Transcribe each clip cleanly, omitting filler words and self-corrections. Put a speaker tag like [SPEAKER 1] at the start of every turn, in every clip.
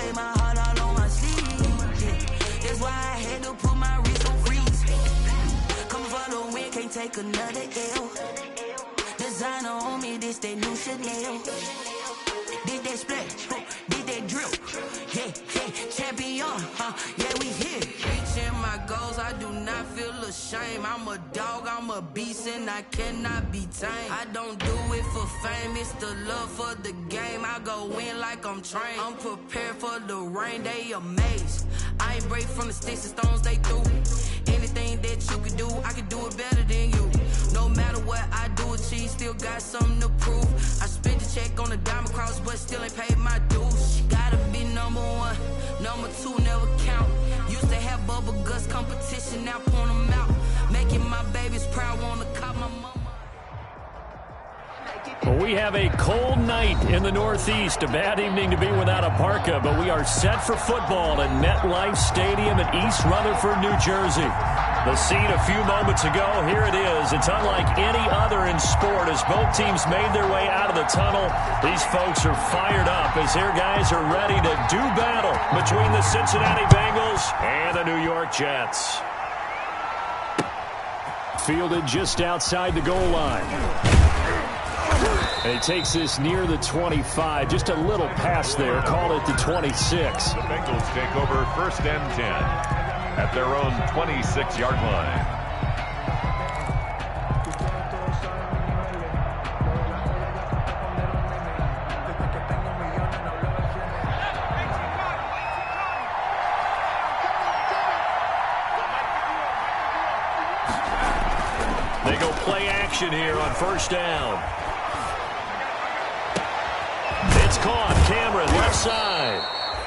[SPEAKER 1] wear my heart all on my sleeve. Yeah. That's why I had to put my wrist on freeze. Coming for the win, can't take another L. Designer on me, this that new Chanel. Did that splash, did that drip. Yeah, yeah, champion, yeah, we here. Reaching my goals, I do not feel ashamed. I'm a dog, I'm a beast, and I cannot be tamed. I don't do it for fame, it's the love for the game. I go in like I'm trained. I'm prepared for the rain, they amazed. I ain't break from the sticks and stones they threw. Anything that you can do, I can do it better than you. No matter what I do, achieve, still got something to prove. I spent the check on the diamond cross, but still ain't paid my dues. Gotta be number one, number two never count. Used to have bubble guts competition, now point them out. Making my babies proud, wanna cop my mama.
[SPEAKER 2] Well, we have a cold night in the Northeast. A bad evening to be without a parka, but we are set for football at MetLife Stadium in East Rutherford, New Jersey. The scene a few moments ago, here it is. It's unlike any other in sport as both teams made their way out of the tunnel. These folks are fired up as their guys are ready to do battle between the Cincinnati Bengals and the New York Jets. Fielded just outside the goal line. And he takes this near the 25. Just a little pass there. Call it the 26.
[SPEAKER 3] The Bengals take over 1st and 10 at their own 26-yard line.
[SPEAKER 2] They go play action here on 1st down. It's caught. Cameron, left side.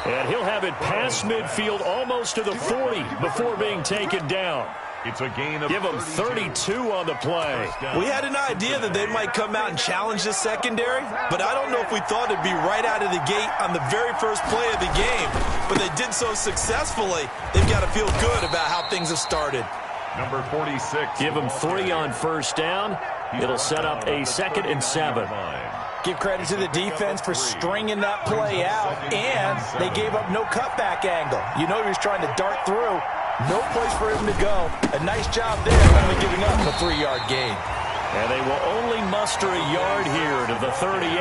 [SPEAKER 2] And he'll have it past midfield almost to the 40 before being taken down.
[SPEAKER 3] It's a gain of
[SPEAKER 2] Give them 32 on the play.
[SPEAKER 4] We had an idea that they might come out and challenge the secondary, but I don't know if we thought it'd be right out of the gate on the very first play of the game. But they did so successfully, they've got to feel good about how things have started.
[SPEAKER 3] Number 46.
[SPEAKER 2] Give them 3 on 1st down. It'll set up a 2nd and 7.
[SPEAKER 4] Give credit to the defense for stringing that play out, and they gave up no cutback angle. You know he was trying to dart through. No place for him to go. A nice job there, only giving up a 3-yard gain.
[SPEAKER 2] And they will only muster a yard here to the 38.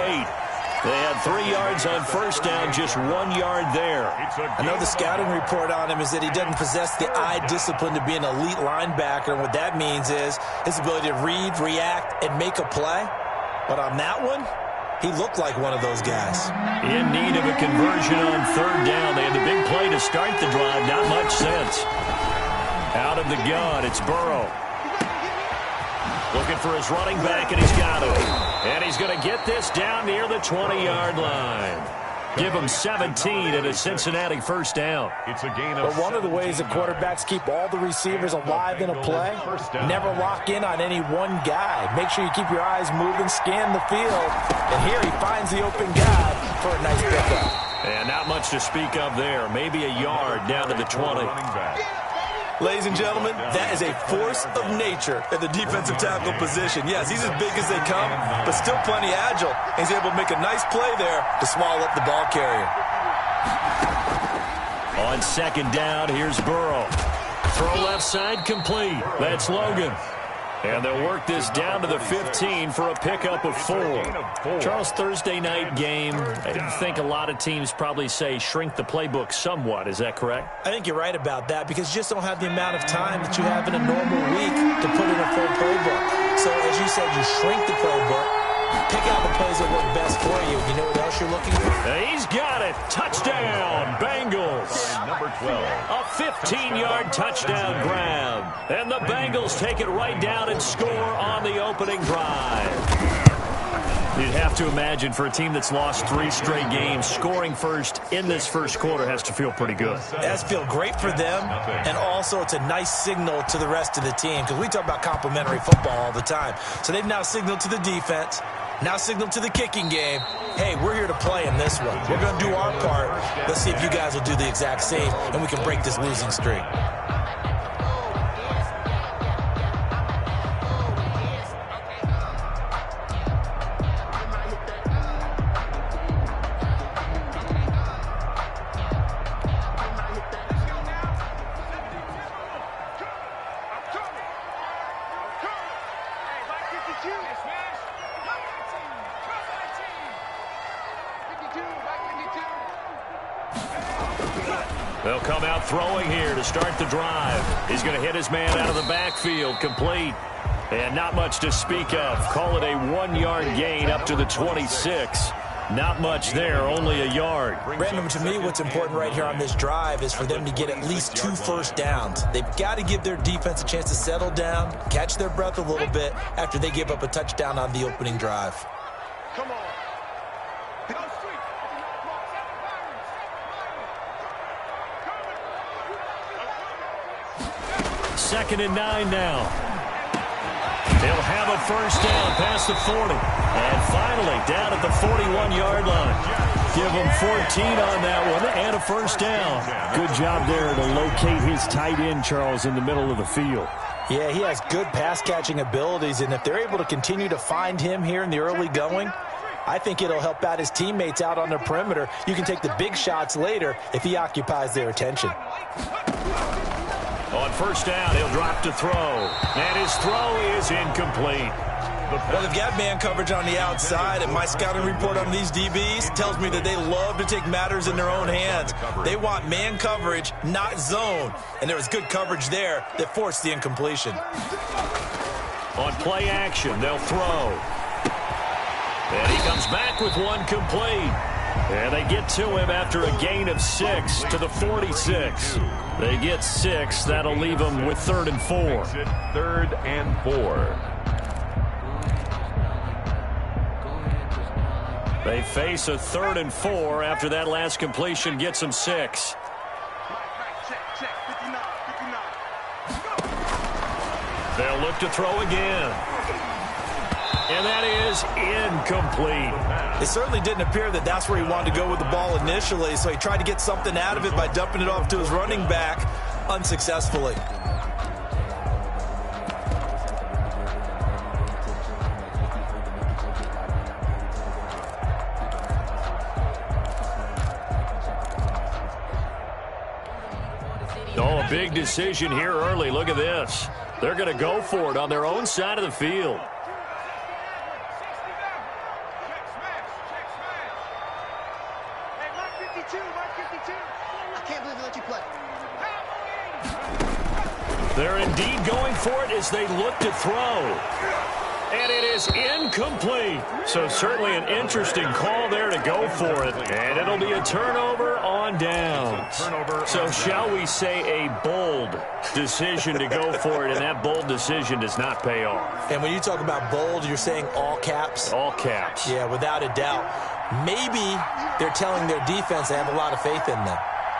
[SPEAKER 2] They had 3 yards on 1st down, just 1 yard there.
[SPEAKER 4] I know the scouting report on him is that he doesn't possess the eye discipline to be an elite linebacker, and what that means is his ability to read, react, and make a play. But on that one, he looked like one of those guys.
[SPEAKER 2] In need of a conversion on 3rd down. They had the big play to start the drive. Not much sense. Out of the gun, it's Burrow. Looking for his running back, and he's got it. And he's going to get this down near the 20-yard line. Give him 17 at a Cincinnati 1st down.
[SPEAKER 3] It's a gain of
[SPEAKER 4] But one of the ways that quarterbacks keep all the receivers alive in a play, never lock in on any one guy. Make sure you keep your eyes moving, scan the field. And here he finds the open guy for a nice pickup.
[SPEAKER 2] And not much to speak of there. Maybe a yard down to the 20.
[SPEAKER 4] Ladies and gentlemen, that is a force of nature at the defensive tackle position. Yes, he's as big as they come, but still plenty agile. He's able to make a nice play there to swallow up the ball carrier.
[SPEAKER 2] On 2nd down, here's Burrow. Throw left side complete. That's Logan. And they'll work this down to the 15 for a pickup of 4. Charles, Thursday night game, I think a lot of teams probably say shrink the playbook somewhat. Is that correct?
[SPEAKER 4] I think you're right about that because you just don't have the amount of time that you have in a normal week to put in a full playbook. So, as you said, you shrink the playbook, pick out the plays that work best for you. You know what else you're looking for?
[SPEAKER 2] He's got it. Touchdown, Bengals.
[SPEAKER 3] Number 12.
[SPEAKER 2] A 15-yard touchdown grab. And the Bengals take it right down and score on the opening drive. You'd have to imagine for a team that's lost 3 straight games, scoring first in this first quarter has to feel pretty good.
[SPEAKER 4] It has to feel great for them, and also it's a nice signal to the rest of the team because we talk about complimentary football all the time. So they've now signaled to the defense, now signaled to the kicking game, hey, we're here to play in this one. We're going to do our part. Let's see if you guys will do the exact same, and we can break this losing streak.
[SPEAKER 2] They'll come out throwing here to start the drive. He's going to hit his man out of the backfield, complete. And not much to speak of. Call it a 1-yard gain up to the 26. Not much there, only a yard.
[SPEAKER 4] Brandon, to me, what's important right here on this drive is for them to get at least 2 first downs. They've got to give their defense a chance to settle down, catch their breath a little bit after they give up a touchdown on the opening drive.
[SPEAKER 5] Come on.
[SPEAKER 2] 2nd and 9 now. He'll have a first down past the 40. And finally, down at the 41-yard line. Give him 14 on that one and a first down.
[SPEAKER 6] Good job there to locate his tight end, Charles, in the middle of the field.
[SPEAKER 4] Yeah, he has good pass-catching abilities, and if they're able to continue to find him here in the early going, I think it'll help out his teammates out on the perimeter. You can take the big shots later if he occupies their attention.
[SPEAKER 2] On first down, he'll drop to throw. And his throw is incomplete.
[SPEAKER 4] Well, they've got man coverage on the outside, and my scouting report on these DBs tells me that they love to take matters in their own hands. They want man coverage, not zone. And there was good coverage there that forced the incompletion.
[SPEAKER 2] On play action, they'll throw. And he comes back with one complete. And they get to him after a gain of 6 to the 46. They get 6. That'll leave them with 3rd and 4.
[SPEAKER 3] 3rd and 4.
[SPEAKER 2] They face a 3rd and 4 after that last completion gets them 6. They'll look to throw again. And that is incomplete.
[SPEAKER 4] It certainly didn't appear that that's where he wanted to go with the ball initially, so he tried to get something out of it by dumping it off to his running back unsuccessfully.
[SPEAKER 2] Oh, a big decision here early. Look at this. They're going to go for it on their own side of the field. They're indeed going for it as they look to throw. And it is incomplete. So certainly an interesting call there to go for it. And it'll be a turnover on downs. So shall we say a bold decision to go for it, and that bold decision does not pay off.
[SPEAKER 4] And when you talk about bold, you're saying all caps?
[SPEAKER 2] All caps.
[SPEAKER 4] Yeah, without a doubt. Maybe they're telling their defense they have a lot of faith in them.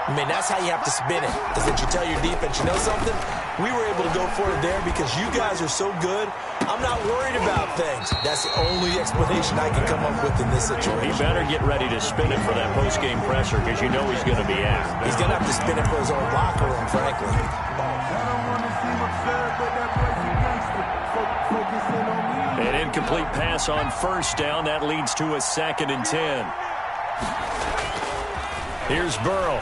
[SPEAKER 4] I mean, that's how you have to spin it, is that you tell your defense, you know something? We were able to go for it there because you guys are so good. I'm not worried about things. That's the only explanation I can come up with in this situation.
[SPEAKER 2] He better get ready to spin it for that post-game presser because you know he's going to be asked.
[SPEAKER 4] He's going to have to spin it for his own locker room, frankly.
[SPEAKER 2] An incomplete pass on first down. That leads to a 2nd and 10. Here's Burrow.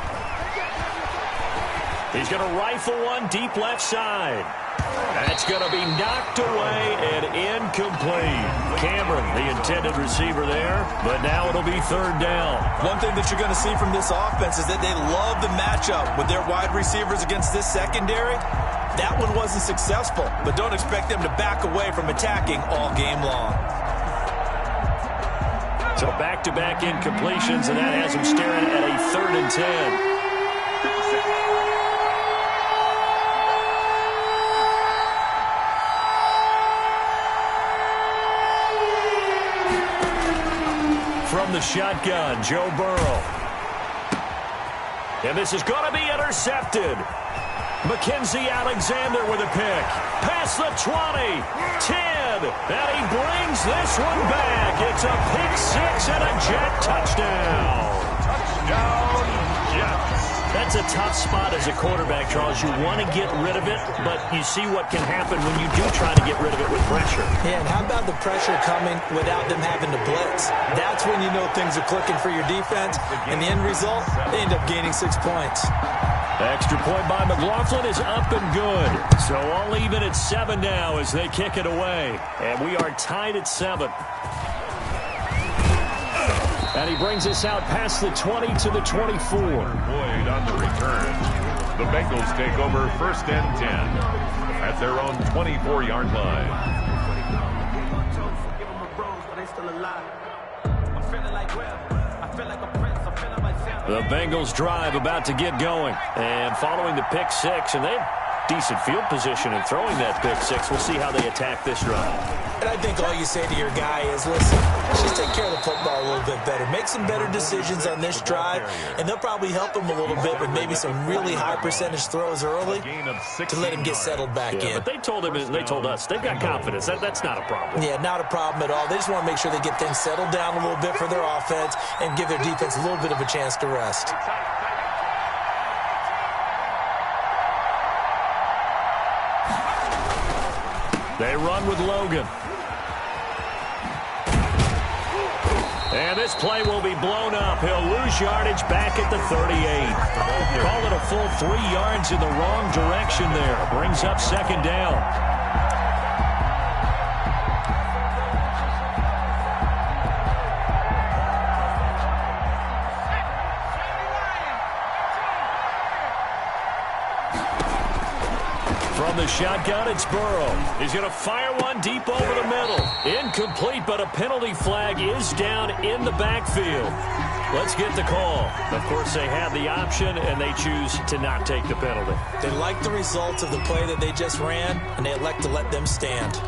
[SPEAKER 2] He's going to rifle one deep left side. That's going to be knocked away and incomplete. Cameron, the intended receiver there, but now it'll be 3rd down.
[SPEAKER 4] One thing that you're going to see from this offense is that they love the matchup with their wide receivers against this secondary. That one wasn't successful, but don't expect them to back away from attacking all game long.
[SPEAKER 2] So back-to-back incompletions, and that has them staring at a 3rd and 10. From the shotgun, Joe Burrow. And this is going to be intercepted. Mackenzie Alexander with a pick. Past the 20, 10, and he brings this one back. It's a pick 6 and a Jet touchdown.
[SPEAKER 3] Touchdown, Jets.
[SPEAKER 2] That's a tough spot as a quarterback, Charles. You want to get rid of it, but you see what can happen when you do try to get rid of it with pressure.
[SPEAKER 4] Yeah, and how about the pressure coming without them having to blitz? That's when you know things are clicking for your defense, and the end result, they end up gaining 6 points.
[SPEAKER 2] Extra point by McLaughlin is up and good. So all even at 7 now as they kick it away. And we are tied at 7. And he brings us out past the 20 to the 24.
[SPEAKER 3] Boyd on the return. The Bengals take over first and 10 at their own 24-yard line.
[SPEAKER 2] The Bengals drive about to get going. And following the pick six, and they have decent field position in throwing that pick six. We'll see how they attack this run.
[SPEAKER 4] And I think all you say to your guy is, listen, let's just take care of the football a little bit better. Make some better decisions on this drive, and they'll probably help him a little bit with maybe some really high percentage throws early to let him get settled back in.
[SPEAKER 2] But they told him, and they told us, they've got confidence. That's not a problem.
[SPEAKER 4] Yeah, not a problem at all. They just want to make sure they get things settled down a little bit for their offense and give their defense a little bit of a chance to rest.
[SPEAKER 2] They run with Logan. And this play will be blown up. He'll lose yardage back at the 38. Call it a full 3 yards in the wrong direction there. Brings up second down. From the shotgun, it's Burrow. He's going to fire one deep over the middle. Incomplete, but a penalty flag is down in the backfield. Let's get the call. Of course, they have the option, and they choose to not take the penalty.
[SPEAKER 4] They like the results of the play that they just ran, and they elect to let them stand.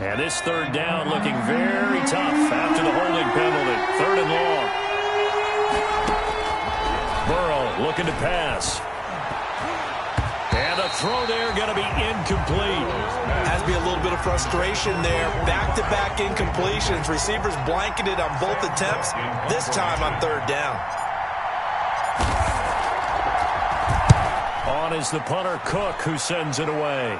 [SPEAKER 2] And this third down looking very tough after the holding penalty. 3rd and long. Burrow looking to pass. And the throw there going to be incomplete.
[SPEAKER 4] Has to be a little bit of frustration there. Back-to-back incompletions. Receivers blanketed on both attempts. This time on 3rd down.
[SPEAKER 2] On is the punter, Cook, who sends it away.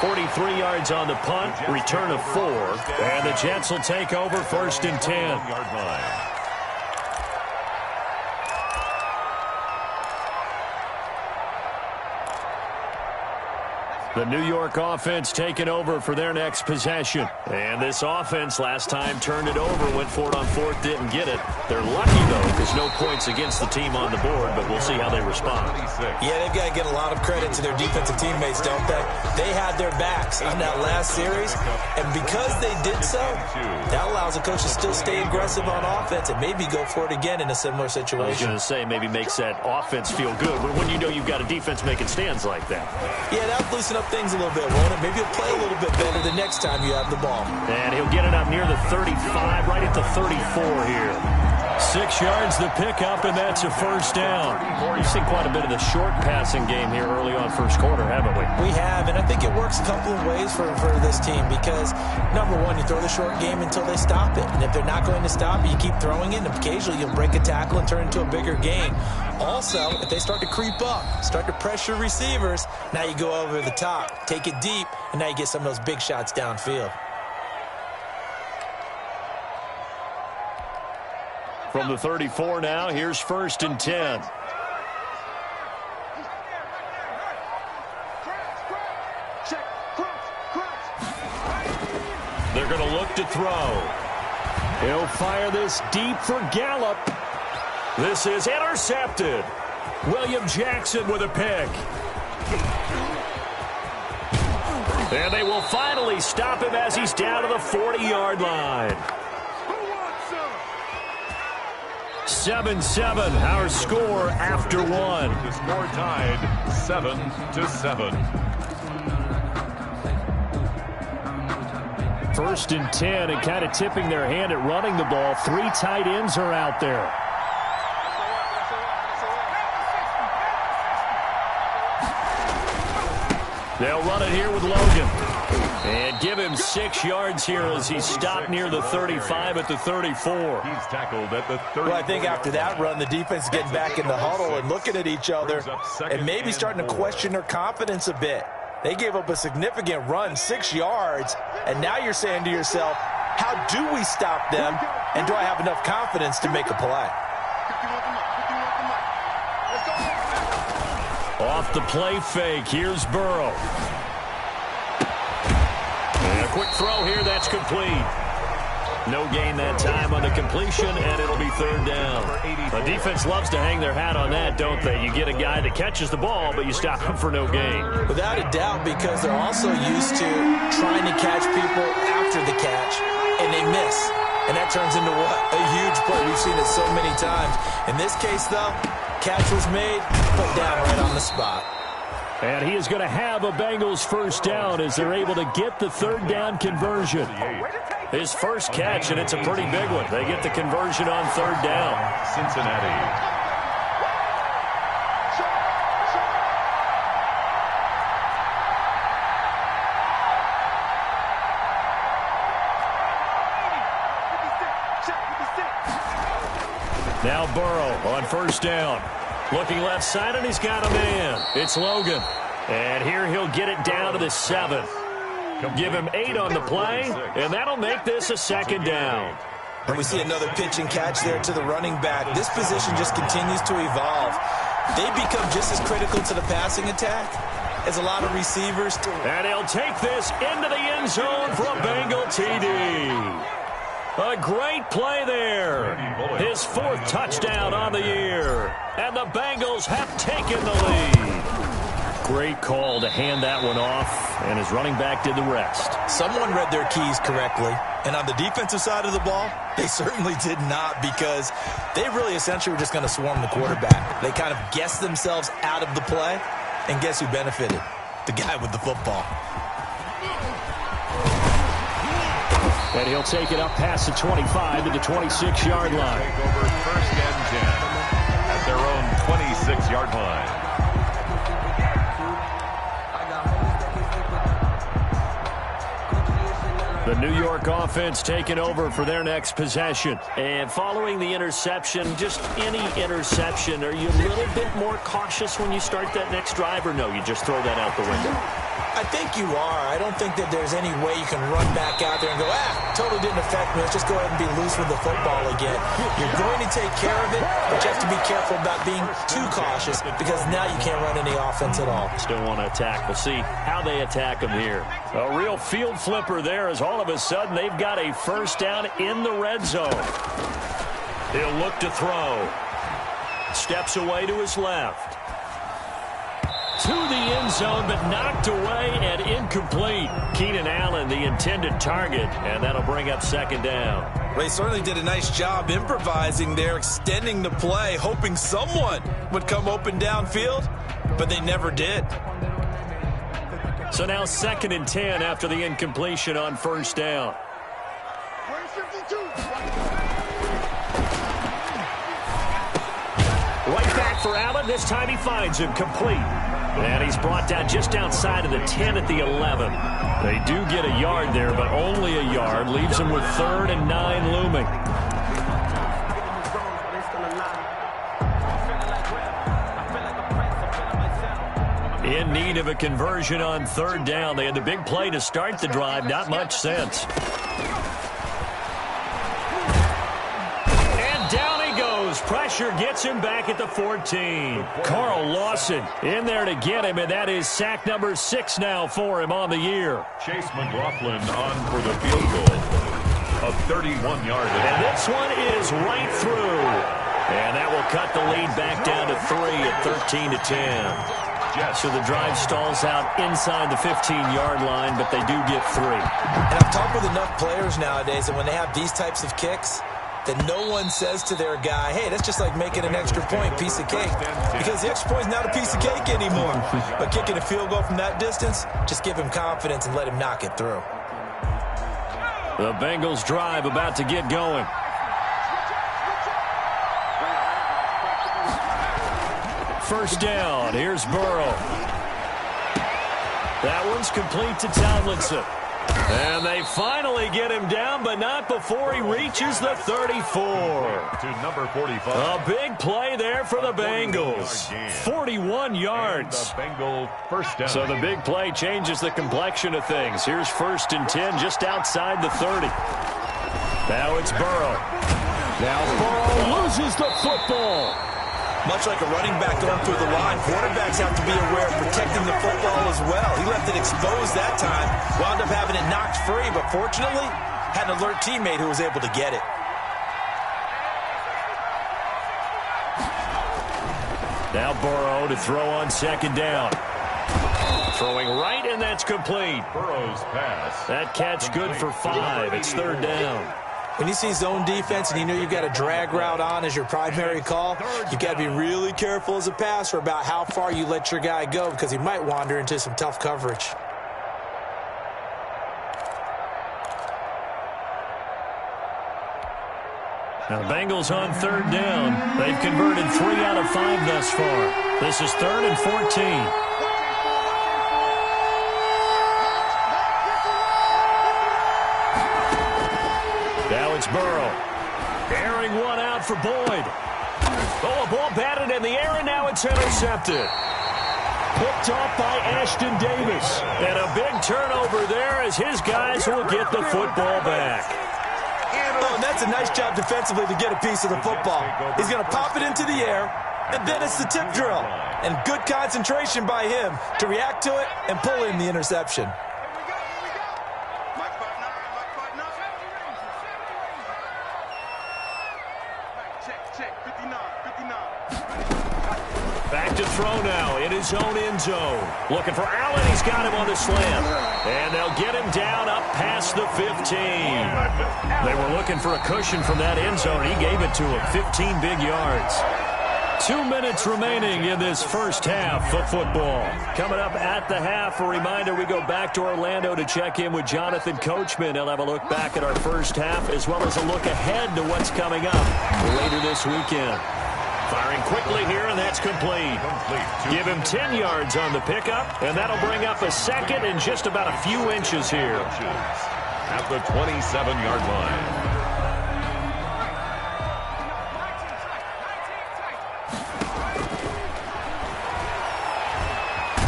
[SPEAKER 2] 43 yards on the punt, return of 4, and the Jets will take over 1st and 10. The New York offense taking over for their next possession. And this offense last time turned it over, went for it on 4th, didn't get it. They're lucky, though, because no points against the team on the board, but we'll see how they respond.
[SPEAKER 4] Yeah, they've got to get a lot of credit to their defensive teammates, don't they? They had their backs on that last series, and because they did so, that allows the coach to still stay aggressive on offense and maybe go for it again in a similar situation.
[SPEAKER 2] I was going to say, maybe makes that offense feel good, but when you know you've got a defense making stands like that.
[SPEAKER 4] Yeah, that'll loosen up things a little bit, won't it? Maybe he'll play a little bit better the next time you have the ball.
[SPEAKER 2] And he'll get it up near the 35, right at the 34 here. 6 yards the pickup, and that's a 1st down. We've seen quite a bit of the short passing game here early on first quarter, haven't we?
[SPEAKER 4] We have, and I think it works a couple of ways for this team because, number one, you throw the short game until they stop it. And if they're not going to stop it, you keep throwing it, and occasionally you'll break a tackle and turn it into a bigger gain. Also, if they start to creep up, start to pressure receivers, now you go over the top, take it deep, and now you get some of those big shots downfield.
[SPEAKER 2] From the 34 now, here's 1st and 10. They're going to look to throw. He'll fire this deep for Gallup. This is intercepted. William Jackson with a pick. And they will finally stop him as he's down to the 40-yard line. 7-7, our score after 1.
[SPEAKER 3] The score tied 7-7.
[SPEAKER 2] 1st and 10, and kind of tipping their hand at running the ball. 3 tight ends are out there. They'll run it here with Logan. And give him 6 yards here as he's stopped near the 35 at the 34.
[SPEAKER 3] He's tackled at the 30.
[SPEAKER 4] Well, I think after that run, the defense is getting back in the huddle and looking at each other and maybe starting to question their confidence a bit. They gave up a significant run, 6 yards, and now you're saying to yourself, how do we stop them, and do I have enough confidence to make a play?
[SPEAKER 2] Off the play fake, here's Burrow. And a quick throw here, that's complete. No gain that time on the completion, and it'll be 3rd down. The defense loves to hang their hat on that, don't they? You get a guy that catches the ball, but you stop him for no gain.
[SPEAKER 4] Without a doubt, because they're also used to trying to catch people after the catch, and they miss. And that turns into what? A huge play. We've seen it so many times. In this case, though, catch was made, put down right on the spot.
[SPEAKER 2] And he is going to have a Bengals 1st down as they're able to get the 3rd down conversion. His first catch, and it's a pretty big one. They get the conversion on 3rd down.
[SPEAKER 3] Cincinnati.
[SPEAKER 2] Now Burrow on 1st down. Looking left side, and he's got a man. It's Logan. And here he'll get it down to the 7. Give him 8 on the play, and that'll make this a 2nd down.
[SPEAKER 4] And we see another pitch and catch there to the running back. This position just continues to evolve. They become just as critical to the passing attack as a lot of receivers.
[SPEAKER 2] And he'll take this into the end zone for a Bengal TD. A great play there. His 4th touchdown on the year. And the Bengals have taken the lead. Great call to hand that one off, and his running back did the rest.
[SPEAKER 4] Someone read their keys correctly, and on the defensive side of the ball, they certainly did not, because they really essentially were just going to swarm the quarterback. They kind of guessed themselves out of the play, and guess who benefited? The guy with the football.
[SPEAKER 2] And he'll take it up past the 25 to the 26-yard line.
[SPEAKER 3] Take over 1st and 10 at their own 26-yard line.
[SPEAKER 2] The New York offense taking over for their next possession. And following the interception, just any interception, are you a little bit more cautious when you start that next drive, or no, you just throw that out the window?
[SPEAKER 4] I think you are. I don't think that there's any way you can run back out there and go, totally didn't affect me. Let's just go ahead and be loose with the football again. You're going to take care of it, but you have to be careful about being too cautious, because now you can't run any offense at all.
[SPEAKER 2] Still want to attack. We'll see how they attack them here. A real field flipper there, as all of a sudden they've got a 1st down in the red zone. He'll look to throw. Steps away to his left. To the end zone, but knocked away and incomplete. Keenan Allen, the intended target, and that'll bring up 2nd down.
[SPEAKER 4] Well, he certainly did a nice job improvising there, extending the play, hoping someone would come open downfield, but they never did.
[SPEAKER 2] So now 2nd and 10 after the incompletion on 1st down. Right back for Allen. This time he finds him complete. And he's brought down just outside of the 10 at the 11. They do get a yard there, but only a yard. Leaves him with 3rd and 9 looming. In need of a conversion on 3rd down. They had the big play to start the drive. Not much sense. Pressure gets him back at the 14. Carl Lawson in there to get him, and that is sack number 6 now for him on the year.
[SPEAKER 3] Chase McLaughlin on for the field goal. A 31-yard.
[SPEAKER 2] And this one is right through. And that will cut the lead back down to 3 at 13-10. So the drive stalls out inside the 15-yard line, but they do get 3.
[SPEAKER 4] And I've talked with enough players nowadays that when they have these types of kicks, that no one says to their guy, hey, that's just like making an extra point, piece of cake. Because the extra point is not a piece of cake anymore. But kicking a field goal from that distance, just give him confidence and let him knock it through.
[SPEAKER 2] The Bengals drive about to get going. First down, here's Burrow. That one's complete to Tomlinson. And they finally get him down, but not before he reaches the 34.
[SPEAKER 3] To number 45.
[SPEAKER 2] A big play there for the Bengals. 41 yards.
[SPEAKER 3] The Bengal first down.
[SPEAKER 2] So the big play changes the complexion of things. Here's 1st and 10 just outside the 30. Now it's Burrow. Now Burrow loses the football.
[SPEAKER 4] Much like a running back going through the line, quarterbacks have to be aware of protecting the football as well. He left it exposed that time, wound up having it knocked free, but fortunately, had an alert teammate who was able to get it.
[SPEAKER 2] Now Burrow to throw on 2nd down. Throwing right, and that's complete.
[SPEAKER 3] Burrow's pass.
[SPEAKER 2] That catch good for 5. It's 3rd down.
[SPEAKER 4] When you see zone defense and you know you've got a drag route on as your primary call, you've got to be really careful as a passer about how far you let your guy go because he might wander into some tough coverage.
[SPEAKER 2] Now the Bengals on 3rd down. They've converted 3 out of 5 thus far. This is 3rd and 14. Now it's Burrow. Airing one out for Boyd. Oh, a ball batted in the air, and now it's intercepted. Picked off by Ashton Davis. And a big turnover there as his guys will get the football back.
[SPEAKER 4] Oh, and that's a nice job defensively to get a piece of the football. He's going to pop it into the air, and then it's the tip drill. And good concentration by him to react to it and pull in the interception.
[SPEAKER 2] Back to throw now in his own end zone. Looking for Allen. He's got him on the slant. And they'll get him down up past the 15. They were looking for a cushion from that end zone. He gave it to him. 15 big yards. 2 minutes remaining in this first half of football. Coming up at the half, a reminder, we go back to Orlando to check in with Jonathan Coachman. He'll have a look back at our first half as well as a look ahead to what's coming up later this weekend. Firing quickly here, and that's complete. Give him 10 yards on the pickup, and that'll bring up a 2nd and just about a few inches here.
[SPEAKER 3] At the 27-yard line.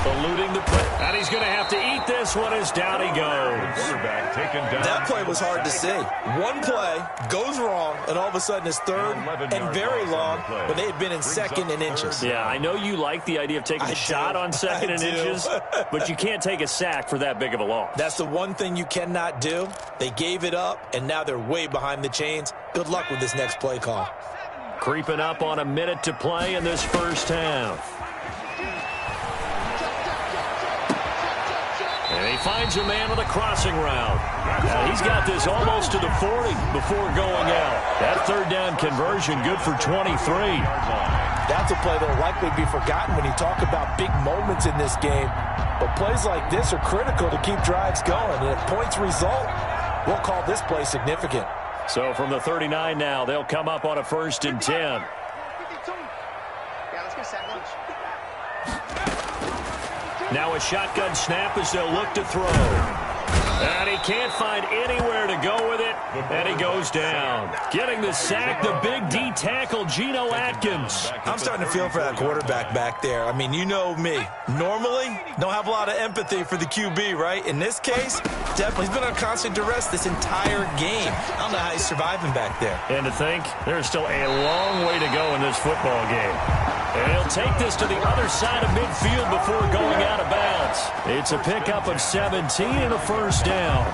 [SPEAKER 2] Eluding the play. And he's going to have to eat this one as down he goes.
[SPEAKER 3] Quarterback taken down.
[SPEAKER 4] That play was hard to see. One play goes wrong, and all of a sudden it's 3rd and very long when they had been in 2nd and inches.
[SPEAKER 2] Yeah, I know you like the idea of taking a shot on 2nd and inches, but you can't take a sack for that big of a loss.
[SPEAKER 4] That's the one thing you cannot do. They gave it up, and now they're way behind the chains. Good luck with this next play call.
[SPEAKER 2] Creeping up on a minute to play in this first half. And he finds a man on the crossing route. He's got this almost to the 40 before going out. That 3rd down conversion good for 23.
[SPEAKER 4] That's a play that will likely be forgotten when you talk about big moments in this game. But plays like this are critical to keep drives going. And if points result, we'll call this play significant.
[SPEAKER 2] So from the 39 now, they'll come up on a 1st and 10.
[SPEAKER 5] Yeah, let's go sandwich.
[SPEAKER 2] Now a shotgun snap as they'll look to throw. And he can't find anywhere to go with it, and he goes down. Getting the sack, the big D tackle, Geno Atkins.
[SPEAKER 4] I'm starting to feel for that quarterback back there. I mean, you know me. Normally, don't have a lot of empathy for the QB, right? In this case, definitely. He's been on constant duress this entire game. I don't know how he's surviving back there.
[SPEAKER 2] And to think, there's still a long way to go in this football game. And he'll take this to the other side of midfield before going out of bounds. It's a pickup of 17 and a 1st down.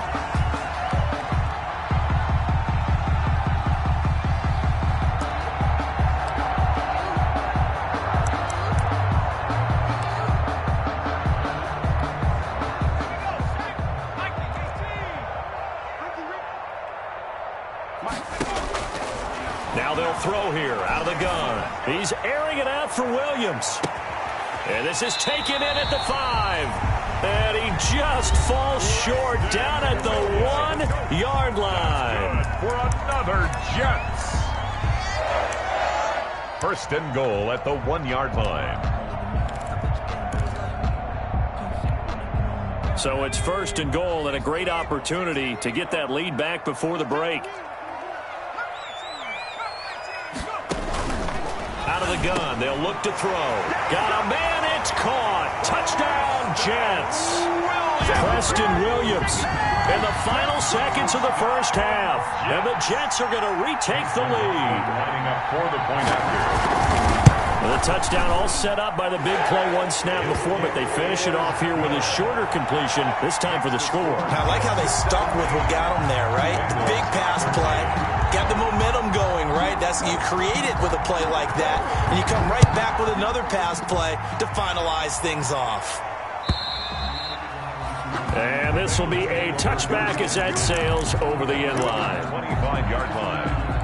[SPEAKER 2] Now they'll throw here out of the gun. He's airing it out for Williams. And this is taken in at the 5. And he just falls short down at the 1-yard line.
[SPEAKER 3] For another Jets. 1st and goal at the 1-yard line.
[SPEAKER 2] So it's 1st and goal and a great opportunity to get that lead back before the break. Out of the gun, they'll look to throw. Got a man, it's caught. Touchdown, Jets. Preston Williams in the final seconds of the first half. And the Jets are going to retake the lead.
[SPEAKER 3] Lining up for the point after.
[SPEAKER 2] The touchdown all set up by the big play one snap before, but they finish it off here with a shorter completion, this time for the score.
[SPEAKER 4] I like how they stuck with what got them there, right? The big pass play, got the momentum going, right? You create it with a play like that, and you come right back with another pass play to finalize things off.
[SPEAKER 2] And this will be a touchback as that sails over the end line.
[SPEAKER 3] 25-yard line.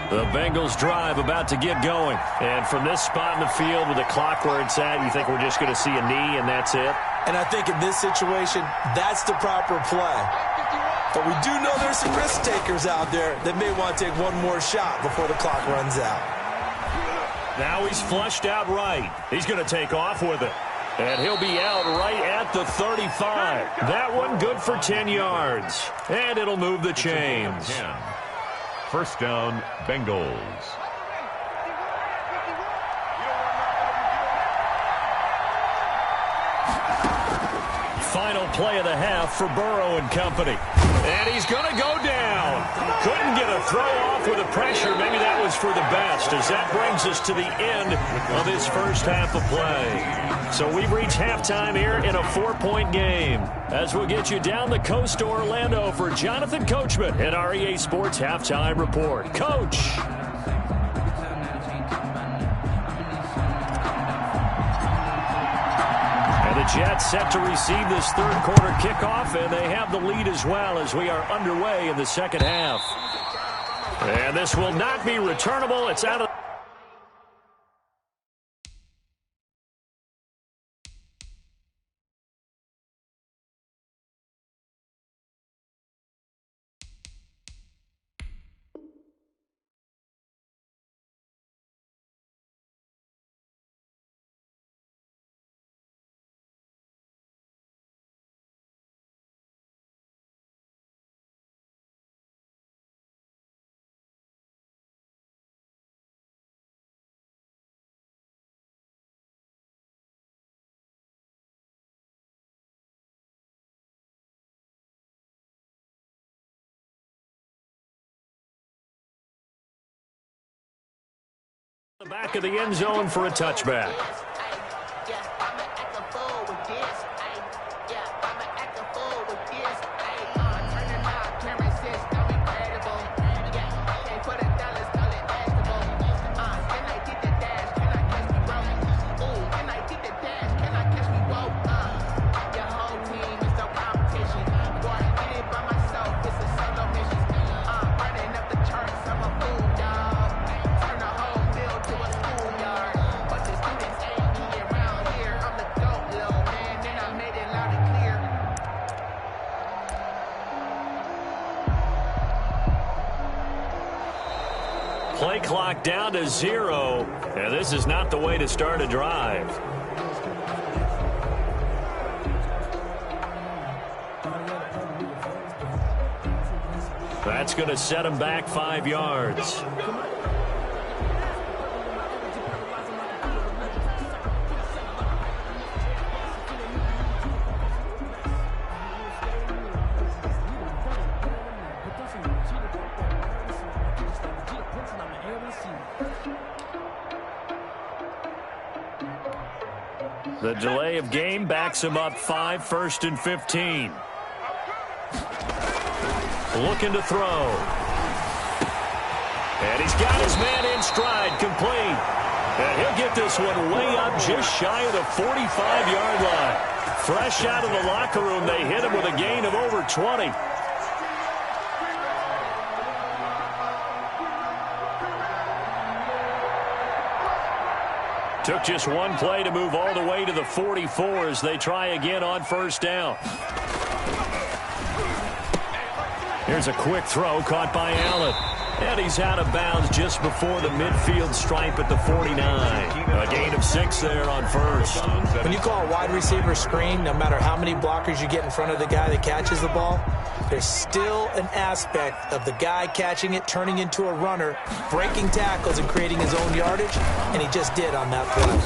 [SPEAKER 2] The Bengals drive about to get going. And from this spot in the field with the clock where it's at, you think we're just going to see a knee and that's it?
[SPEAKER 4] And I think in this situation, that's the proper play. But we do know there's some risk takers out there that may want to take one more shot before the clock runs out.
[SPEAKER 2] Now he's flushed out right. He's going to take off with it. And he'll be out right at the 35. That one good for 10 yards. And it'll move the chains.
[SPEAKER 3] 1st down, Bengals.
[SPEAKER 2] Final play of the half for Burrow and company. And he's going to go down. Couldn't get a throw off with the pressure. Maybe that was for the best, as that brings us to the end of this first half of play. So we've reached halftime here in a 4-point game. As we'll get you down the coast to Orlando for Jonathan Coachman at our EA Sports Halftime Report. Coach. Jets set to receive this third quarter kickoff, and they have the lead as well as we are underway in the second half. And this will not be returnable. It's out of the back of the end zone for a touchback. Play clock down to 0. And this is not the way to start a drive. That's going to set him back 5 yards. The delay of game backs him up 5, 1st and 15. Looking to throw. And he's got his man in stride, complete. And he'll get this one way up just shy of the 45-yard line. Fresh out of the locker room, they hit him with a gain of over 20. Took just one play to move all the way to the 44 as they try again on 1st down. Here's a quick throw caught by Allen. And he's out of bounds just before the midfield stripe at the 49. A gain of 6 there on first.
[SPEAKER 4] When you call a wide receiver screen, no matter how many blockers you get in front of the guy that catches the ball, there's still an aspect of the guy catching it, turning into a runner, breaking tackles and creating his own yardage, and he just did on that play.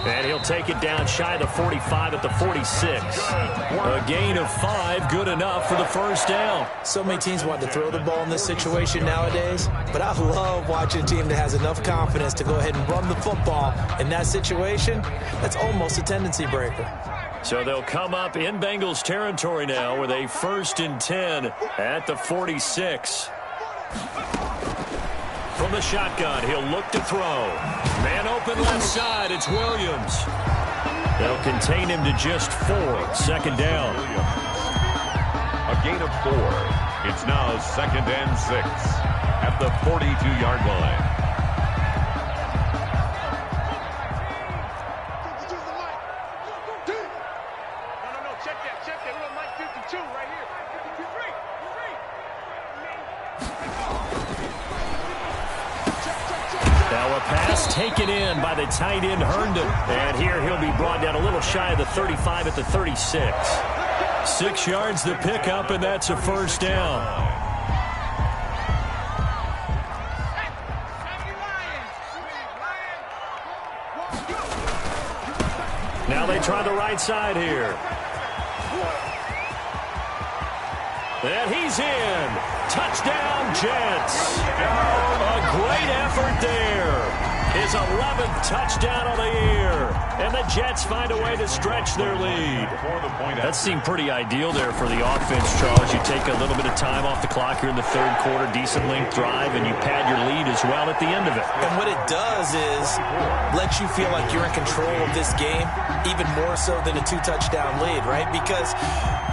[SPEAKER 2] And he'll take it down shy of the 45 at the 46. A gain of 5, good enough for the first down.
[SPEAKER 4] So many teams want to throw the ball in this situation nowadays, but I love watching a team that has enough confidence to go ahead and run the football in that situation. That's almost a tendency breaker.
[SPEAKER 2] So they'll come up in Bengals territory now with a 1st and 10 at the 46. From the shotgun, he'll look to throw. Man open left side, it's Williams. They'll contain him to just 4. 2nd down.
[SPEAKER 3] A gain of 4. It's now 2nd and 6 at the 42-yard line.
[SPEAKER 2] Taken in by the tight end Herndon. And here he'll be brought down a little shy of the 35 at the 36. 6 yards the pickup, and that's a 1st down. Now they try the right side here. And he's in. Touchdown, Jets. A great effort there. His 11th touchdown of the year. And the Jets find a way to stretch their lead. That seemed pretty ideal there for the offense, Charles. You take a little bit of time off the clock here in the 3rd quarter, decent length drive, and you pad your lead as well at the end of it.
[SPEAKER 4] And what it does is lets you feel like you're in control of this game, even more so than a 2-touchdown lead, right? Because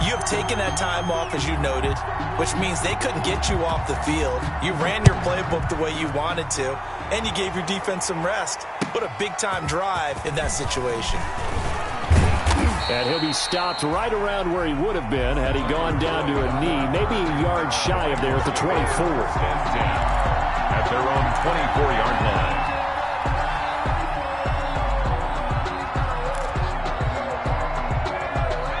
[SPEAKER 4] you have taken that time off, as you noted, which means they couldn't get you off the field. You ran your playbook the way you wanted to, and you gave your defense some rest. What a big-time drive in that situation.
[SPEAKER 2] And he'll be stopped right around where he would have been had he gone down to a knee, maybe a yard shy of there at the 24.
[SPEAKER 3] At their own 24-yard line.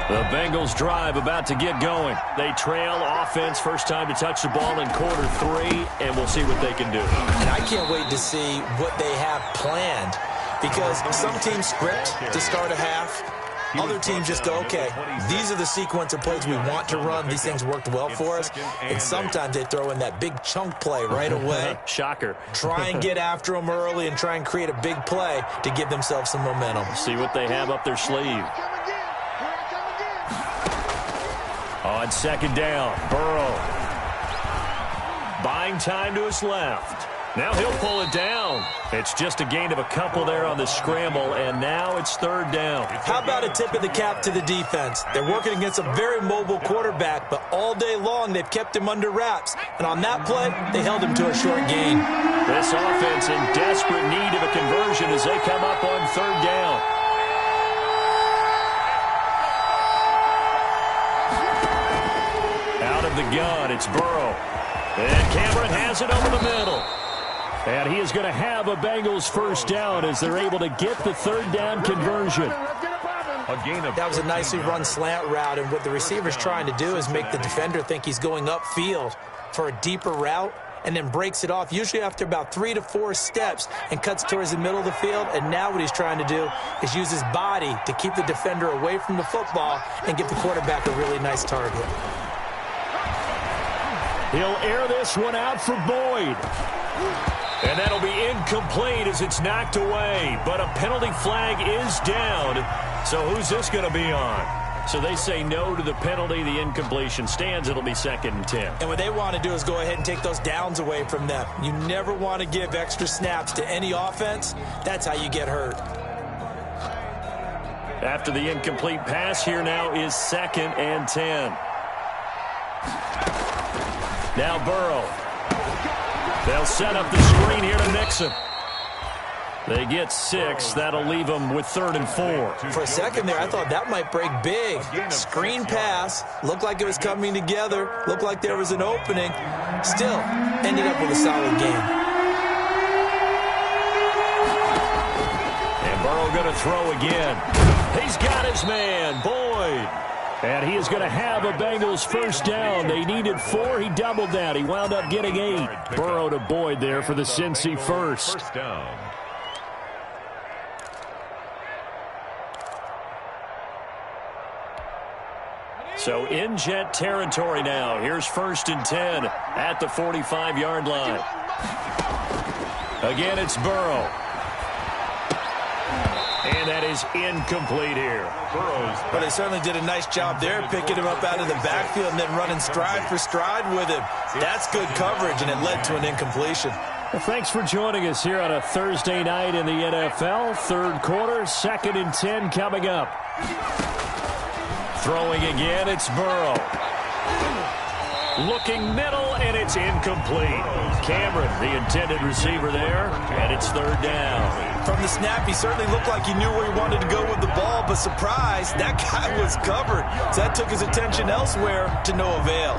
[SPEAKER 2] The Bengals drive about to get going. They trail offense, first time to touch the ball in quarter 3, and we'll see what they can do.
[SPEAKER 4] And I can't wait to see what they have planned, because some teams script to start a half. Other teams just go, okay, these are the sequence of plays we want to run. These things worked well for us. And sometimes they throw in that big chunk play right away.
[SPEAKER 2] Shocker.
[SPEAKER 4] Try and get after them early and try and create a big play to give themselves some momentum.
[SPEAKER 2] See what they have up their sleeve. On 2nd down, Burrow. Buying time to his left. Now he'll pull it down. It's just a gain of a couple there on the scramble, and now it's 3rd down.
[SPEAKER 4] How about a tip of the cap to the defense? They're working against a very mobile quarterback, but all day long they've kept him under wraps. And on that play, they held him to a short gain.
[SPEAKER 2] This offense in desperate need of a conversion as they come up on 3rd down. Out of the gun, it's Burrow. And Cameron has it over the middle. And he is going to have a Bengals 1st down as they're able to get the 3rd down conversion.
[SPEAKER 4] That was a nicely run slant route, and what the receiver's trying to do is make the defender think he's going upfield for a deeper route, and then breaks it off, usually after about 3 to 4 steps, and cuts towards the middle of the field. And now what he's trying to do is use his body to keep the defender away from the football and give the quarterback a really nice target.
[SPEAKER 2] He'll air this one out for Boyd. And that'll be incomplete as it's knocked away. But a penalty flag is down. So who's this going to be on? So they say no to the penalty. The incompletion stands. It'll be 2nd and 10.
[SPEAKER 4] And what they want to do is go ahead and take those downs away from them. You never want to give extra snaps to any offense. That's how you get hurt.
[SPEAKER 2] After the incomplete pass, here now is 2nd and 10. Now Burrow. They'll set up the screen here to Mixon. They get 6. That'll leave them with 3rd and 4.
[SPEAKER 4] For a second there, I thought that might break big. Screen pass. Looked like it was coming together. Looked like there was an opening. Still, ended up with a solid game.
[SPEAKER 2] And Burrow going to throw again. He's got his man, Boyd. And he is going to have a Bengals first down. They needed 4. He doubled that. He wound up getting 8. Burrow to Boyd there for the Cincy first.
[SPEAKER 3] First down.
[SPEAKER 2] So in Jet territory now. Here's 1st and 10 at the 45-yard line. Again, it's Burrow. And that is incomplete here.
[SPEAKER 4] But they certainly did a nice job there, picking him up out of the backfield and then running stride for stride with him. That's good coverage, and it led to an incompletion.
[SPEAKER 2] Well, thanks for joining us here on a Thursday night in the NFL. 3rd quarter, 2nd and 10 coming up. Throwing again, it's Burrow. Looking middle, and it's incomplete. Cameron, the intended receiver there, and it's 3rd down.
[SPEAKER 4] From the snap, he certainly looked like he knew where he wanted to go with the ball, but surprise, that guy was covered. So that took his attention elsewhere to no avail.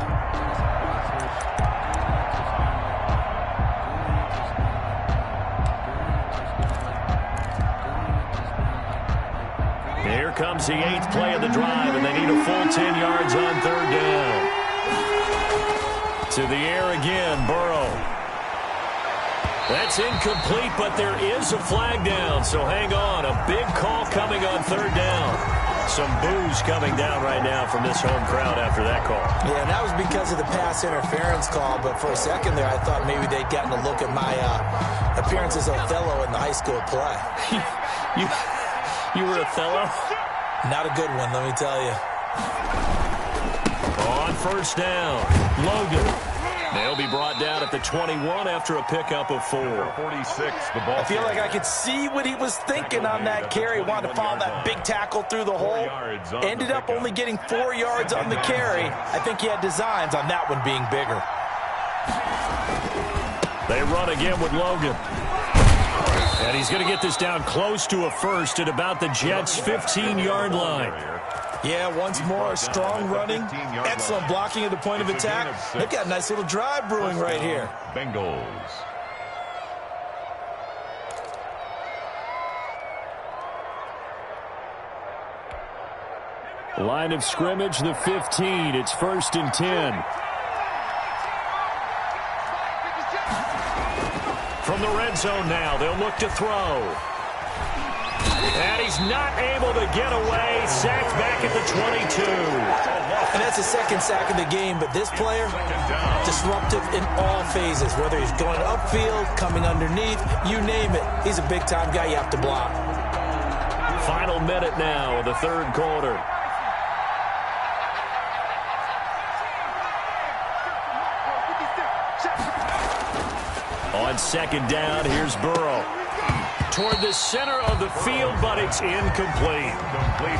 [SPEAKER 2] Here comes the 8th play of the drive, and they need a full 10 yards on 3rd down. To the air again, Burrow. That's incomplete, but there is a flag down, so hang on. A big call coming on 3rd down. Some boos coming down right now from this home crowd after that call.
[SPEAKER 4] Yeah, and that was because of the pass interference call, but for a second there I thought maybe they'd gotten a look at my appearance as Othello in the high school play.
[SPEAKER 2] You were Othello?
[SPEAKER 4] Not a good one, let me tell you.
[SPEAKER 2] On 1st down, Logan. They'll be brought down at the 21 after a pickup of 4.
[SPEAKER 3] 46, the ball.
[SPEAKER 4] I feel like I could see what he was thinking on that carry. Wanted to follow that big tackle through the hole. Ended up only getting 4 yards on the carry. I think he had designs on that one being bigger.
[SPEAKER 2] They run again with Logan. And he's going to get this down close to a first at about the Jets' 15-yard line.
[SPEAKER 4] Yeah, once more, strong running, excellent blocking at the point of attack. They've got a nice little drive brewing right here.
[SPEAKER 3] Bengals.
[SPEAKER 2] Line of scrimmage, the 15. It's 1st and 10. From the red zone now, they'll look to throw. And he's not able to get away. Sacked back at the 22.
[SPEAKER 4] And that's the 2nd sack of the game, but this player, disruptive in all phases. Whether he's going upfield, coming underneath, you name it. He's a big-time guy you have to block.
[SPEAKER 2] Final minute now of the 3rd quarter. On 2nd down, here's Burrow. Toward the center of the field, but it's incomplete.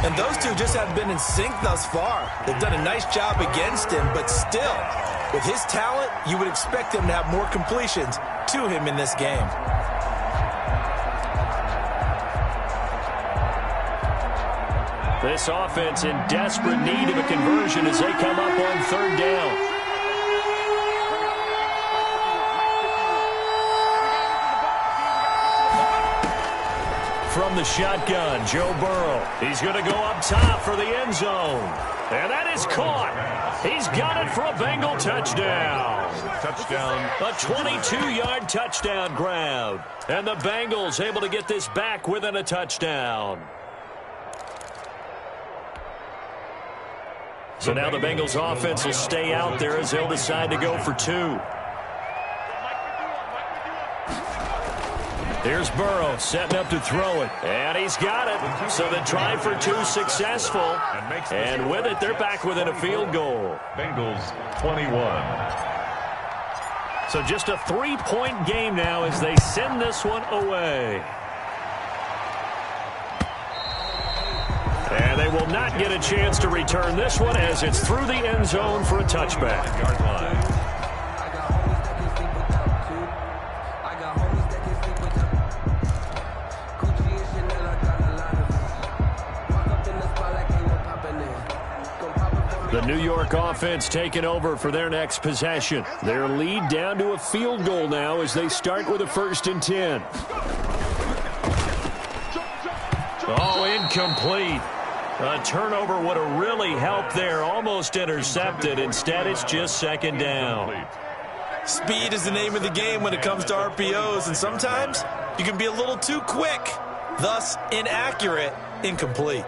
[SPEAKER 4] And those two just haven't been in sync thus far. They've done a nice job against him, but still, with his talent, you would expect him to have more completions to him in this game.
[SPEAKER 2] This offense in desperate need of a conversion as they come up on 3rd down. From the shotgun, Joe Burrow. He's going to go up top for the end zone. And that is caught. He's got it for a Bengal touchdown.
[SPEAKER 3] Touchdown.
[SPEAKER 2] A 22-yard touchdown grab. And the Bengals able to get this back within a touchdown. So now the Bengals offense will stay out there as they'll decide to go for 2. Here's Burrow setting up to throw it. And he's got it. So the try for 2 successful. And with it, they're back within a field goal.
[SPEAKER 3] Bengals 21.
[SPEAKER 2] So just a 3-point game now as they send this one away. And they will not get a chance to return this one as it's through the end zone for a touchback.
[SPEAKER 3] Yard line.
[SPEAKER 2] The New York offense taking over for their next possession. Their lead down to a field goal now as they start with a 1st and 10. Oh, incomplete. A turnover would have really helped there. Almost intercepted. Instead, it's just 2nd down.
[SPEAKER 4] Speed is the name of the game when it comes to RPOs, and sometimes you can be a little too quick, thus inaccurate, incomplete.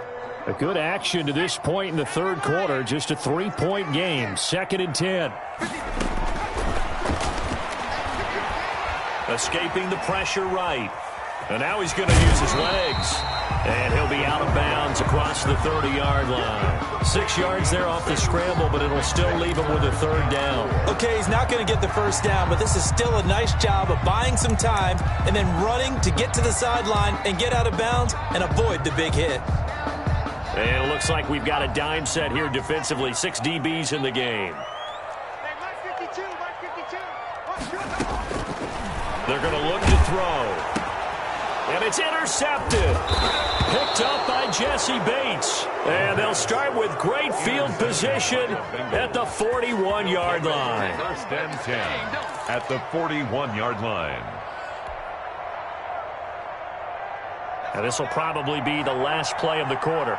[SPEAKER 2] A good action to this point in the 3rd quarter. Just a 3-point game. 2nd and 10. Escaping the pressure right. And now he's going to use his legs. And he'll be out of bounds across the 30-yard line. 6 yards there off the scramble, but it'll still leave him with a 3rd down.
[SPEAKER 4] Okay, he's not going to get the 1st down, but this is still a nice job of buying some time and then running to get to the sideline and get out of bounds and avoid the big hit.
[SPEAKER 2] And it looks like we've got a dime set here defensively. 6 DBs in the game. They're going to look to throw. And it's intercepted. Picked up by Jesse Bates. And they'll start with great field position at the 41-yard line.
[SPEAKER 3] 1st and 10 at the 41-yard line.
[SPEAKER 2] And this will probably be the last play of the quarter.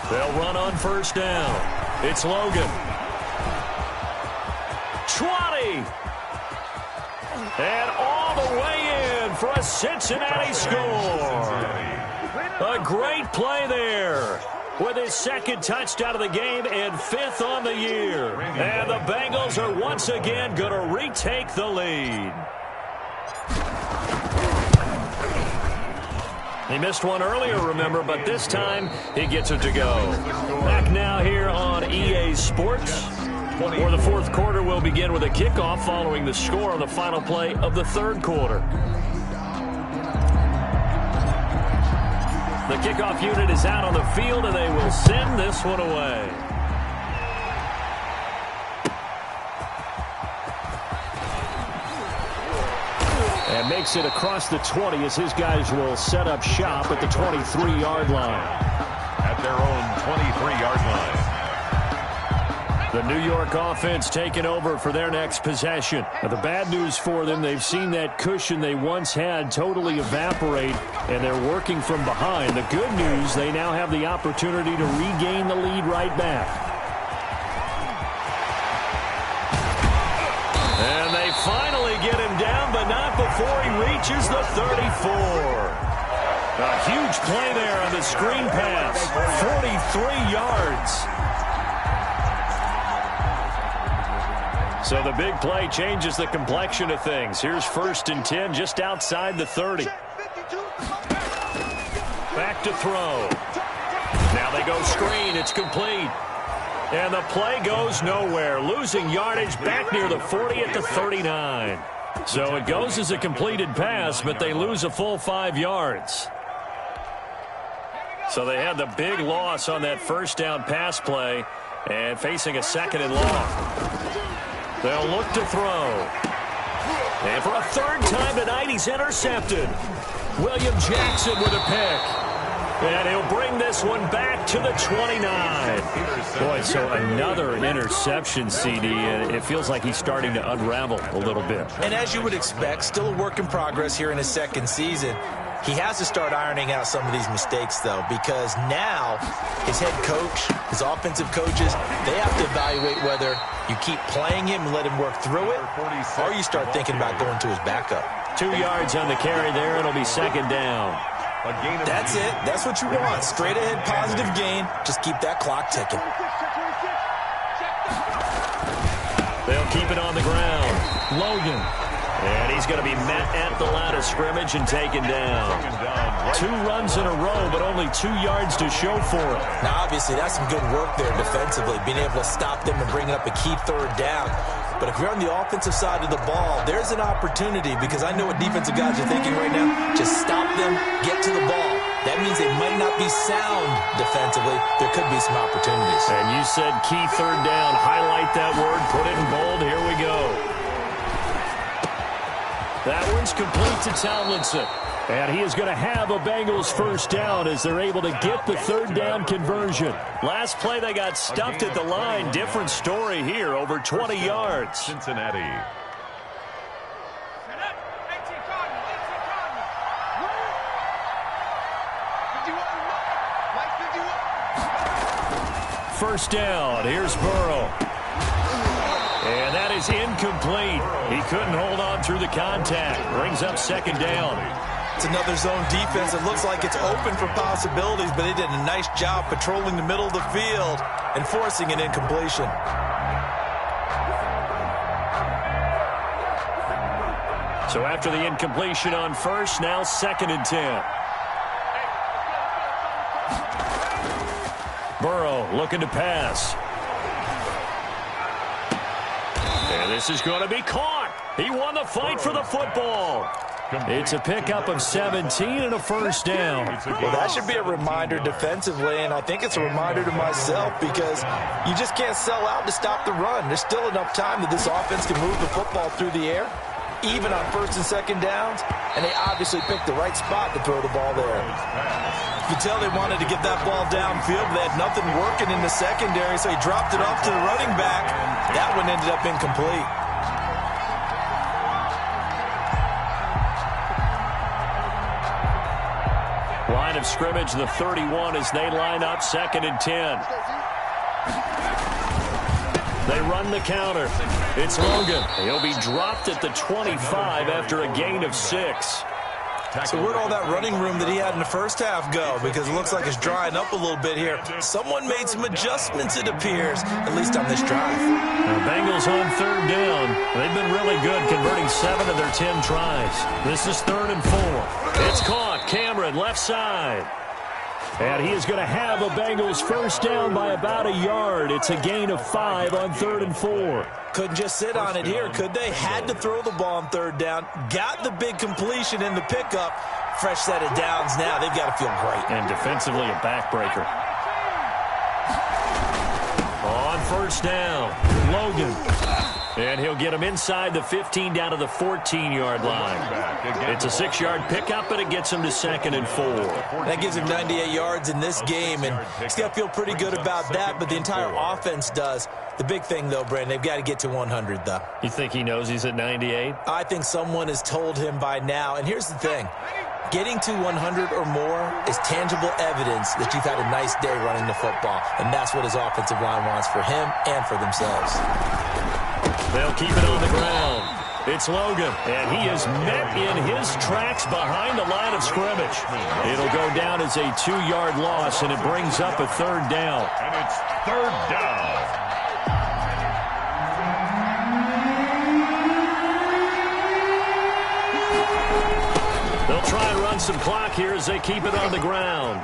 [SPEAKER 2] They'll run on 1st down. It's Logan. 20. And all the way in for a Cincinnati score. A great play there with his 2nd touchdown of the game and 5th on the year. And the Bengals are once again going to retake the lead. He missed one earlier, remember, but this time he gets it to go. Back now here on EA Sports. For the 4th quarter, will begin with a kickoff following the score on the final play of the 3rd quarter. The kickoff unit is out on the field, and they will send this one away. And makes it across the 20 as his guys will set up shop at the 23-yard line.
[SPEAKER 3] At their own 23-yard line.
[SPEAKER 2] The New York offense taking over for their next possession. Now, the bad news for them, they've seen that cushion they once had totally evaporate, and they're working from behind. The good news, they now have the opportunity to regain the lead right back. And they finally get him down, but not before he reaches the 34. A huge play there on the screen pass. 43 yards. So the big play changes the complexion of things. Here's 1st and 10 just outside the 30. Back to throw. Now they go screen. It's complete. And the play goes nowhere. Losing yardage back near the 40 at the 39. So it goes as a completed pass, but they lose a full 5 yards. So they had the big loss on that 1st down pass play and facing a 2nd and long. They'll look to throw. And for a 3rd time tonight, he's intercepted. William Jackson with a pick. And he'll bring this one back to the 29. Boy, so another interception, CD, and it feels like he's starting to unravel a little bit.
[SPEAKER 4] And as you would expect, still a work in progress here in his 2nd season. He has to start ironing out some of these mistakes, though, because now his head coach, his offensive coaches, they have to evaluate whether you keep playing him and let him work through it, or you start thinking about going to his backup.
[SPEAKER 2] 2 yards on the carry there. It'll be 2nd down.
[SPEAKER 4] That's it. That's what you want. Straight ahead, positive gain. Just keep that clock ticking.
[SPEAKER 2] They'll keep it on the ground. Logan. And he's going to be met at the line of scrimmage and taken down. 2 runs in a row, but only 2 yards to show for it.
[SPEAKER 4] Now, obviously, that's some good work there defensively, being able to stop them and bringing up a key 3rd down. But if you're on the offensive side of the ball, there's an opportunity, because I know what defensive guys are thinking right now. Just stop them, get to the ball. That means they might not be sound defensively. There could be some opportunities.
[SPEAKER 2] And you said key 3rd down. Highlight that word. Put it in bold. Here we go. That one's complete to Tomlinson. And he is going to have a Bengals first down as they're able to get the third down conversion. Last play, they got stuffed at the line. Different story here, over 20 yards.
[SPEAKER 3] Cincinnati.
[SPEAKER 2] First down. Here's Burrow. And that is incomplete. He couldn't hold on through the contact. Brings up second down.
[SPEAKER 4] It's another zone defense. It looks like it's open for possibilities, but they did a nice job patrolling the middle of the field and forcing an incompletion.
[SPEAKER 2] So after the incompletion on first, now 2nd and 10. Burrow looking to pass. And this is going to be caught. He won the fight for the football. It's a pickup of 17 and a first down.
[SPEAKER 4] Well, that should be a reminder defensively, and I think it's a reminder to myself because you just can't sell out to stop the run. There's still enough time that this offense can move the football through the air, even on first and second downs, and they obviously picked the right spot to throw the ball there. You could tell they wanted to get that ball downfield. They had nothing working in the secondary, so he dropped it off to the running back. That one ended up incomplete.
[SPEAKER 2] Line of scrimmage, the 31, as they line up 2nd and 10. They run the counter. It's Logan. He'll be dropped at the 25 after a gain of 6.
[SPEAKER 4] So where'd all that running room that he had in the first half go? Because it looks like it's drying up a little bit here. Someone made some adjustments, it appears, at least on this drive.
[SPEAKER 2] The Bengals on third down. They've been really good, converting 7 of their 10 tries. This is 3rd and 4. It's caught. Cameron, left side. And he is going to have a Bengals first down by about a yard. It's a gain of 5 on 3rd and 4.
[SPEAKER 4] Couldn't just sit on it here, could they? Had to throw the ball on third down. Got the big completion in the pickup. Fresh set of downs now. They've got to feel great.
[SPEAKER 2] And defensively, a backbreaker. On first down, Logan. And he'll get him inside the 15 down to the 14-yard line. It's a 6-yard pickup, but it gets him to 2nd and 4.
[SPEAKER 4] That gives him 98 yards in this game, and he's got to feel pretty good about that, but the entire offense does. The big thing, though, Brandon, they've got to get to 100, though.
[SPEAKER 2] You think he knows he's at 98?
[SPEAKER 4] I think someone has told him by now, and here's the thing. Getting to 100 or more is tangible evidence that you've had a nice day running the football, and that's what his offensive line wants for him and for themselves.
[SPEAKER 2] They'll keep it on the ground. It's Logan, and he is met in his tracks behind the line of scrimmage. It'll go down as a 2-yard loss, and it brings up a 3rd down.
[SPEAKER 3] And it's 3rd down.
[SPEAKER 2] They'll try and run some clock here as they keep it on the ground.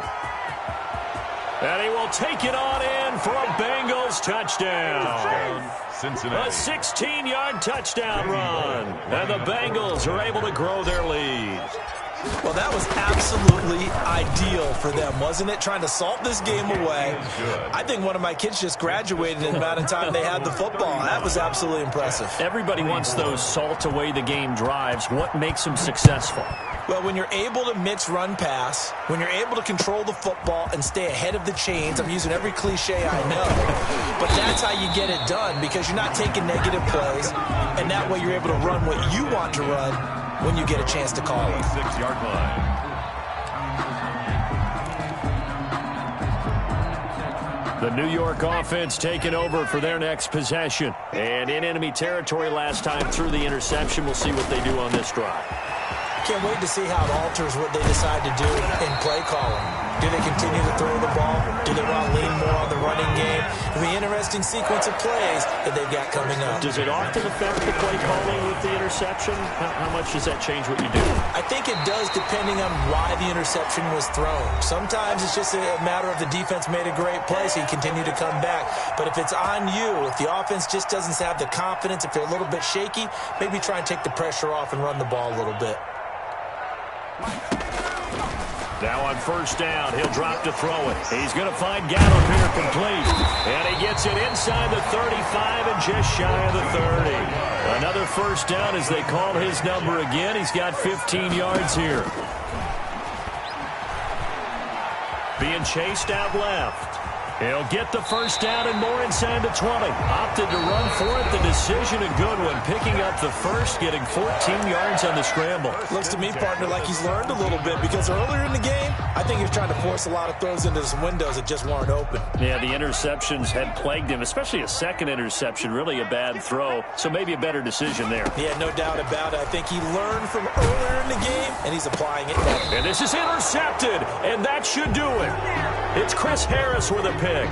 [SPEAKER 2] And he will take it on in for a Bengals touchdown.
[SPEAKER 3] Cincinnati.
[SPEAKER 2] A 16-yard touchdown run. And the Bengals are able to grow their lead.
[SPEAKER 4] Well, that was absolutely ideal for them, wasn't it? Trying to salt this game away. I think one of my kids just graduated in the amount of time they had the football. That was absolutely impressive.
[SPEAKER 2] Everybody wants those salt-away-the-game drives. What makes them successful?
[SPEAKER 4] Well, when you're able to mix run-pass, when you're able to control the football and stay ahead of the chains, I'm using every cliche I know, but that's how you get it done because you're not taking negative plays, and that way you're able to run what you want to run when you get a chance to call it.
[SPEAKER 3] 6-yard line.
[SPEAKER 2] The New York offense taking over for their next possession. And in enemy territory last time through the interception. We'll see what they do on this drive.
[SPEAKER 4] Can't wait to see how it alters what they decide to do in play calling. Do they continue to throw the ball? Do they want to lean more on the running game? It'll be an interesting sequence of plays that they've got coming up.
[SPEAKER 2] Does it often affect the play calling with the interception? How much does that change what you do?
[SPEAKER 4] I think it does depending on why the interception was thrown. Sometimes it's just a matter of the defense made a great play, so you continue to come back. But if it's on you, if the offense just doesn't have the confidence, if they're a little bit shaky, maybe try and take the pressure off and run the ball a little bit.
[SPEAKER 2] Now on first down, he'll drop to throw it. He's going to find Gallup here complete. And he gets it inside the 35 and just shy of the 30. Another first down as they call his number again. He's got 15 yards here. being chased out left. He'll get the first down and more inside the 20. Opted to run for it. The decision a good one. Picking up the first, getting 14 yards on the scramble.
[SPEAKER 4] Looks to me, partner, like he's learned a little bit because earlier in the game, I think he was trying to force a lot of throws into some windows that just weren't open.
[SPEAKER 2] Yeah, the interceptions had plagued him, especially a second interception. Really a bad throw, so maybe a better decision there.
[SPEAKER 4] Yeah, no doubt about it. I think he learned from earlier in the game, and he's applying it now.
[SPEAKER 2] And this is intercepted, and that should do it. It's Chris Harris with a pick.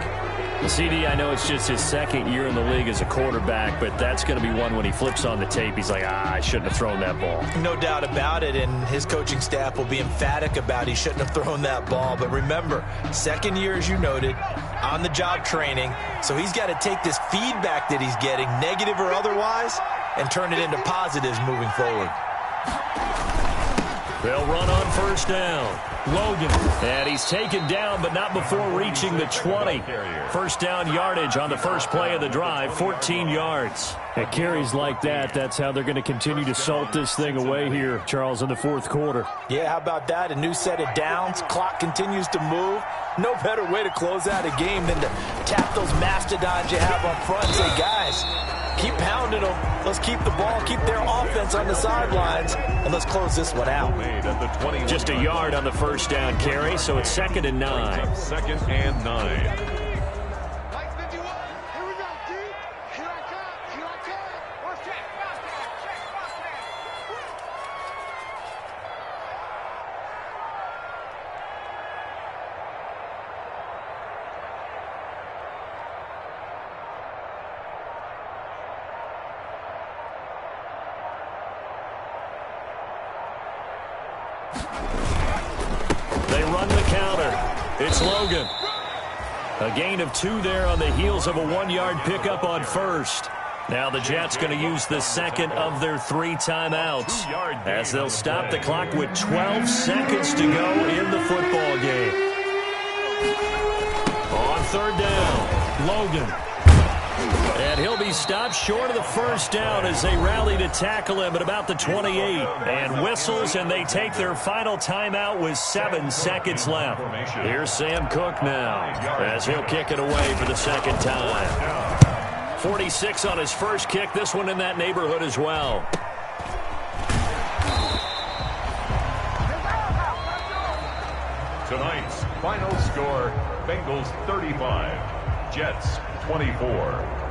[SPEAKER 2] CD, I know it's just his second year in the league as a quarterback, but that's going to be one when he flips on the tape, he's like, I shouldn't have thrown that ball.
[SPEAKER 4] No doubt about it, and his coaching staff will be emphatic about he shouldn't have thrown that ball. But remember, second year, as you noted, on-the-job training, so he's got to take this feedback that he's getting, negative or otherwise, and turn it into positives moving forward.
[SPEAKER 2] They'll run on first down. Logan, and he's taken down, but not before reaching the 20. First down yardage on the first play of the drive, 14 yards.
[SPEAKER 6] At carries like that, that's how they're going to continue to salt this thing away here, Charles, in the fourth quarter.
[SPEAKER 4] Yeah, how about that? A new set of downs. Clock continues to move. No better way to close out a game than to tap those mastodons you have up front and say, guys, keep pounding them. Let's keep the ball, keep their offense on the sidelines, and let's close this one out.
[SPEAKER 2] Just a yard on the first down carry, so it's 2nd and 9.
[SPEAKER 3] 2nd and 9.
[SPEAKER 2] They run the counter. It's Logan. A gain of 2 there on the heels of a 1-yard pickup on first. Now the Jets going to use the second of their 3 timeouts as they'll stop the clock with 12 seconds to go in the football game. On third down, Logan. And he'll be stopped short of the first down as they rally to tackle him at about the 28. And whistles, and they take their final timeout with 7 seconds left. Here's Sam Cook now as he'll kick it away for the second time. 46 on his first kick. This one in that neighborhood as well.
[SPEAKER 3] Tonight's final score, Bengals 35, Jets 24.